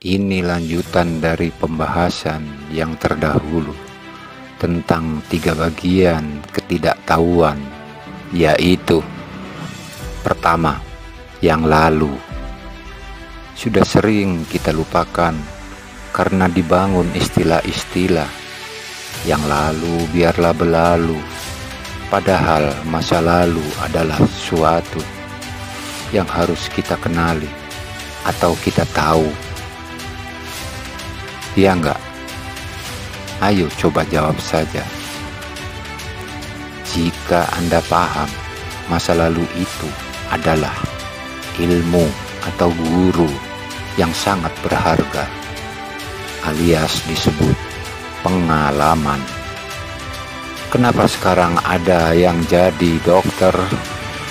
Ini lanjutan dari pembahasan yang terdahulu tentang 3 bagian ketidaktahuan, yaitu pertama, yang lalu. Sudah sering kita lupakan karena dibangun istilah-istilah yang lalu biarlah berlalu, padahal masa lalu adalah suatu yang harus kita kenali atau kita tahu. Ya enggak? Ayo coba jawab saja. Jika Anda paham masa lalu itu adalah ilmu atau guru yang sangat berharga, alias disebut pengalaman. Kenapa sekarang ada yang jadi dokter,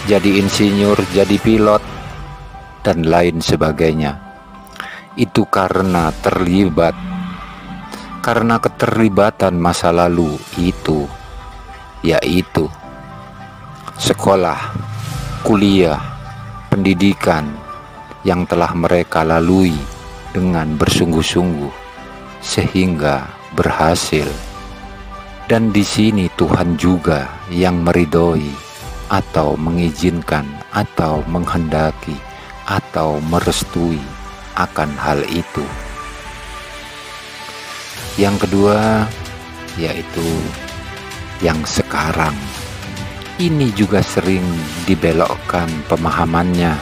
jadi insinyur, jadi pilot, dan lain sebagainya? Itu karena keterlibatan masa lalu itu, yaitu sekolah, kuliah, pendidikan yang telah mereka lalui dengan bersungguh-sungguh sehingga berhasil. Dan di sini Tuhan juga yang meridhoi atau mengizinkan atau menghendaki atau merestui akan hal itu. Yang kedua, yaitu yang sekarang. Ini juga sering dibelokkan pemahamannya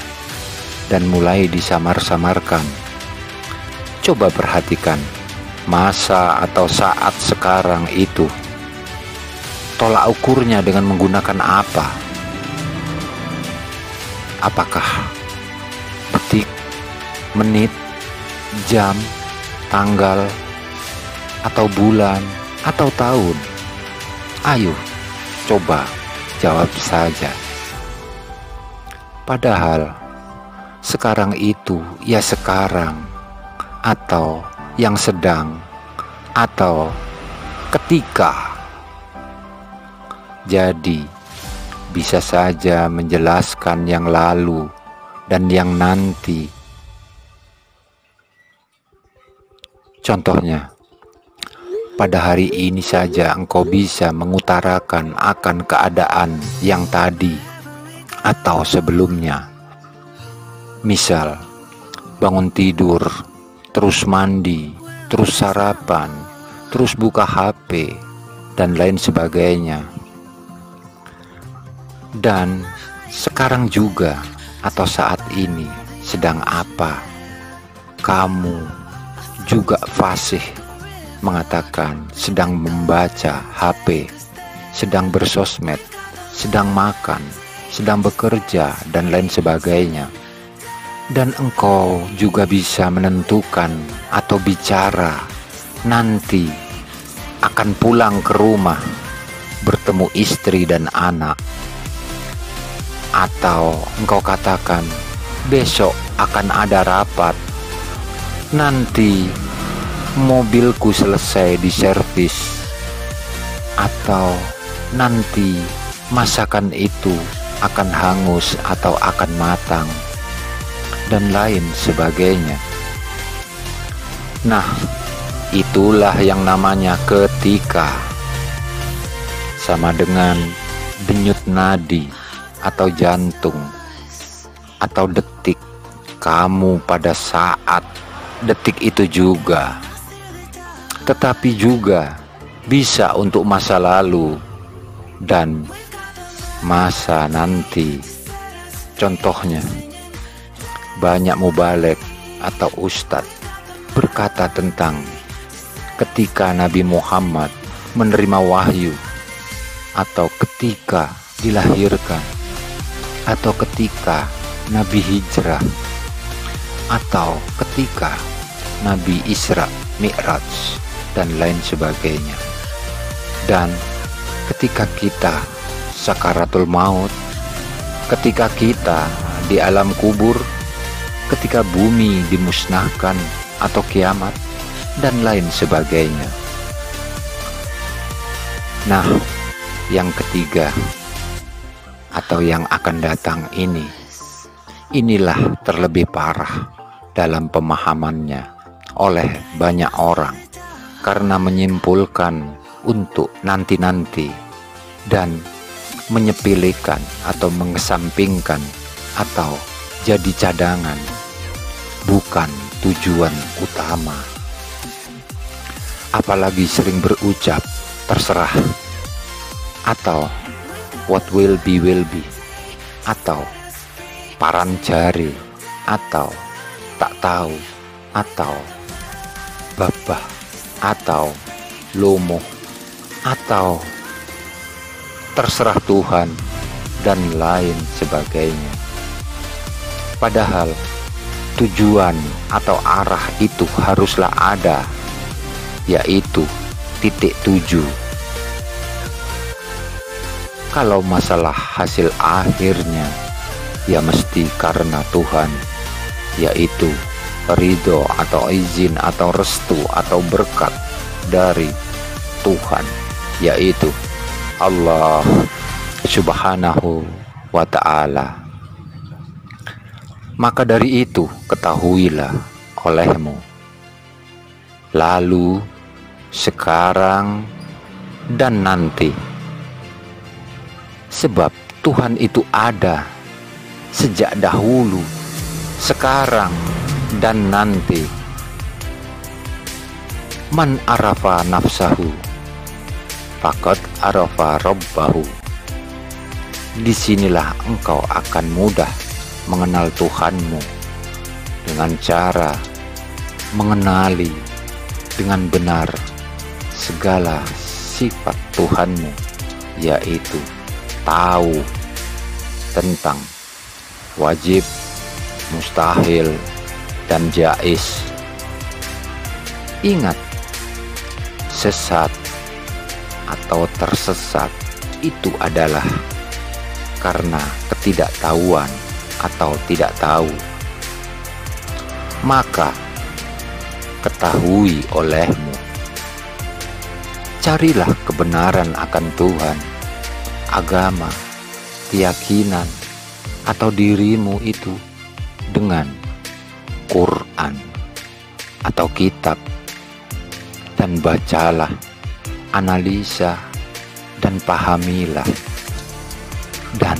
dan mulai disamar-samarkan. Coba perhatikan masa atau saat sekarang itu. Tolak ukurnya dengan menggunakan apa? Apakah detik, menit, jam, tanggal, atau bulan, atau tahun? Ayo, coba jawab saja. Padahal sekarang itu ya sekarang, atau yang sedang, atau ketika. Jadi bisa saja menjelaskan yang lalu dan yang nanti. Contohnya, pada hari ini saja engkau bisa mengutarakan akan keadaan yang tadi atau sebelumnya. Misal, bangun tidur, terus mandi, terus sarapan, terus buka HP, dan lain sebagainya. Dan sekarang juga atau saat ini sedang apa? Kamu juga fasih mengatakan sedang membaca HP, sedang bersosmed, sedang makan, sedang bekerja, dan lain sebagainya. Dan engkau juga bisa menentukan atau bicara nanti akan pulang ke rumah, bertemu istri dan anak. Atau engkau katakan besok akan ada rapat, nanti mobilku selesai diservis, atau nanti masakan itu akan hangus atau akan matang, dan lain sebagainya. Nah, itulah yang namanya ketika. Sama dengan denyut nadi atau jantung atau detik kamu pada saat detik itu juga. Tetapi juga bisa untuk masa lalu dan masa nanti. Contohnya, banyak mubalek atau ustadz berkata tentang ketika Nabi Muhammad menerima wahyu, atau ketika dilahirkan, atau ketika Nabi hijrah, atau ketika Nabi Isra Mi'raj, dan lain sebagainya. Dan ketika kita sakaratul maut, ketika kita di alam kubur, ketika bumi dimusnahkan atau kiamat, dan lain sebagainya. Nah, yang ketiga atau yang akan datang inilah terlebih parah dalam pemahamannya, oleh banyak orang karena menyimpulkan untuk nanti-nanti dan menyepelekan atau mengesampingkan atau jadi cadangan, bukan tujuan utama. Apalagi sering berucap terserah, atau what will be, atau paran jari, atau tak tahu, atau babah, atau lomo, atau terserah Tuhan, dan lain sebagainya. Padahal tujuan atau arah itu haruslah ada, yaitu titik tuju. Kalau masalah hasil akhirnya, ya mesti karena Tuhan, yaitu ridho atau izin atau restu atau berkat dari Tuhan, yaitu Allah Subhanahu wa ta'ala. Maka dari itu ketahuilah olehmu, lalu, sekarang, dan nanti. Sebab Tuhan itu ada sejak dahulu, sekarang, dan nanti. Man arafa nafsahu faqad arafa rabbahu. Disinilah engkau akan mudah mengenal Tuhanmu dengan cara mengenali dengan benar segala sifat Tuhanmu, yaitu tahu tentang wajib, mustahil, dan jaiz. Ingat, sesat atau tersesat itu adalah karena ketidaktahuan atau tidak tahu. Maka ketahui olehmu, carilah kebenaran akan Tuhan, agama, keyakinan, atau dirimu itu dengan Quran atau kitab, dan bacalah, analisa, dan pahamilah, dan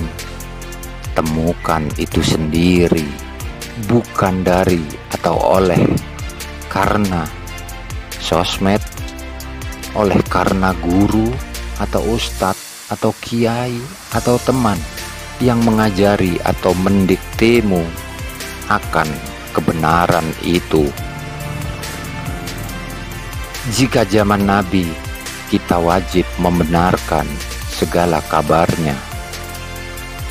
temukan itu sendiri, bukan dari atau oleh karena sosmed, oleh karena guru atau ustadz atau kiai atau teman yang mengajari atau mendiktemu akan kebenaran itu. Jika zaman Nabi, kita wajib membenarkan segala kabarnya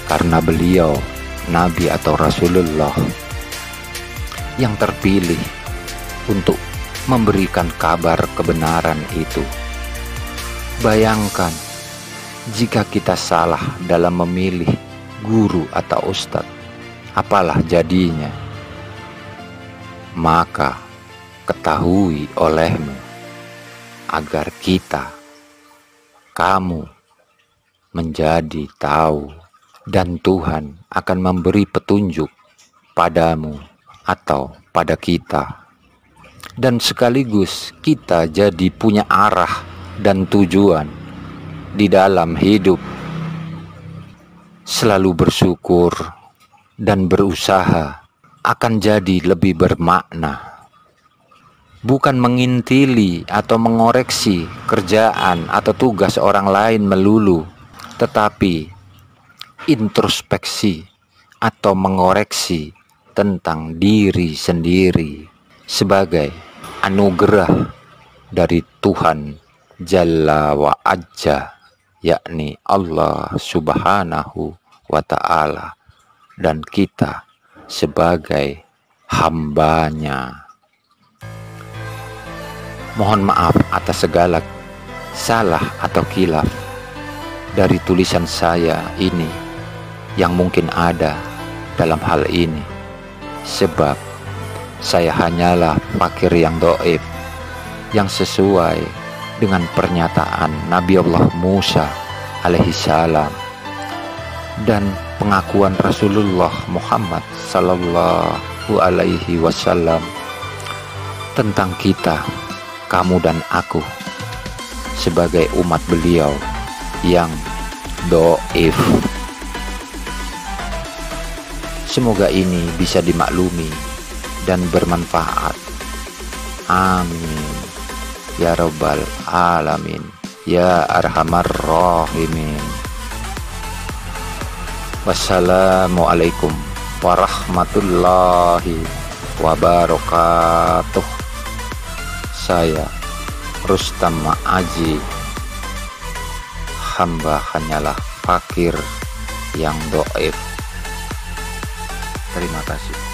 karena beliau Nabi atau Rasulullah yang terpilih untuk memberikan kabar kebenaran itu. Bayangkan jika kita salah dalam memilih guru atau ustadz, apalah jadinya? Maka ketahui olehmu agar kamu menjadi tahu, dan Tuhan akan memberi petunjuk padamu atau pada kita, dan sekaligus kita jadi punya arah dan tujuan di dalam hidup. Selalu bersyukur dan berusaha akan jadi lebih bermakna, bukan mengintili atau mengoreksi kerjaan atau tugas orang lain melulu, tetapi introspeksi atau mengoreksi tentang diri sendiri sebagai anugerah dari Tuhan Jalla wa Ajja, yakni Allah Subhanahu wa ta'ala, dan kita sebagai hambanya. Mohon maaf atas segala salah atau khilaf dari tulisan saya ini yang mungkin ada dalam hal ini, sebab saya hanyalah fakir yang dhaif yang sesuai dengan pernyataan Nabi Allah Musa alaihi salam dan pengakuan Rasulullah Muhammad sallallahu alaihi wasallam tentang kita, kamu dan aku, sebagai umat beliau yang doif. Semoga ini bisa dimaklumi dan bermanfaat. Amin ya rabbal alamin ya arhamar rahimin. Wassalamualaikum warahmatullahi wabarakatuh. Saya Rustam Ma'aji, hamba hanyalah fakir yang doif. Terima kasih.